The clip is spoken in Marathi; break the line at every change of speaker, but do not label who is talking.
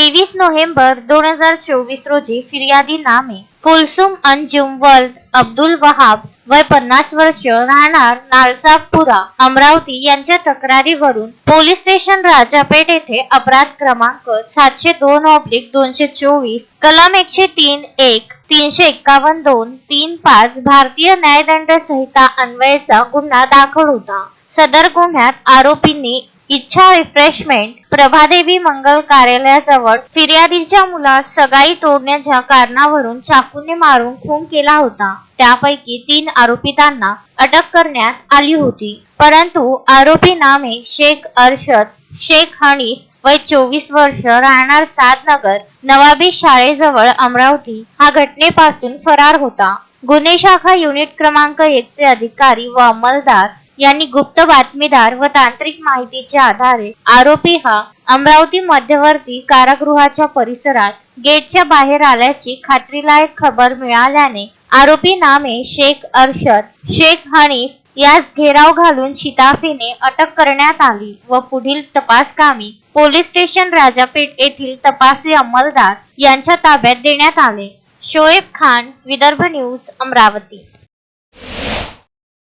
23 नोव्हेंबर 2024 रोजी फिर्यादी नामे कुलसुम अंजुम वल्द अब्दुल वहाब वय 50 वर्ष राहणार नालसापुरा अमरावती यांच्या तक्रारीवरून पोलीस स्टेशन राजापेठ येथे अपराध क्रमांक 702/224 कलम 103(1) 351(2)(3)(5) भारतीय न्यायदंड संहिता अन्वयेचा गुन्हा दाखल होता। सदर गुन्ह्यात आरोपींनी इच्छा रिफ्रेशमेंट प्रभादेवी मंगल कार्यालयाजवळ फिर्यादीच्या मुलास सगाई तोडण्याच्या कारणावरून चाकूने मारून खून केला होता। त्यापैकी 3 आरोपितांना अटक करण्यात आली होती, परंतु आरोपी नामे शेख अरशद शेख हनीफ वय 24 वर्ष राहणार सादनगर नवाबी शाळेजवळ अमरावती हा घटनेपासून फरार होता। गुन्हे शाखा युनिट क्रमांक 1 चे अधिकारी व अंमलदार यांनी गुप्त बातमीदार व तांत्रिक माहितीच्या आधारे आरोपी हा अमरावती मध्यवर्ती कारागृहाच्या परिसरात गेटच्या बाहेर आल्याची खात्रीलायक खबर मिळाल्याने आरोपी नामे शेख अरशद शेख हनीफ यास घेराव घालून शिताफीने अटक करण्यात आली व पुढील तपासकामी पोलीस स्टेशन राजापेठ येथील तपासी अंमलदार यांच्या ताब्यात देण्यात आले। शोएब खान, विदर्भ न्यूज, अमरावती।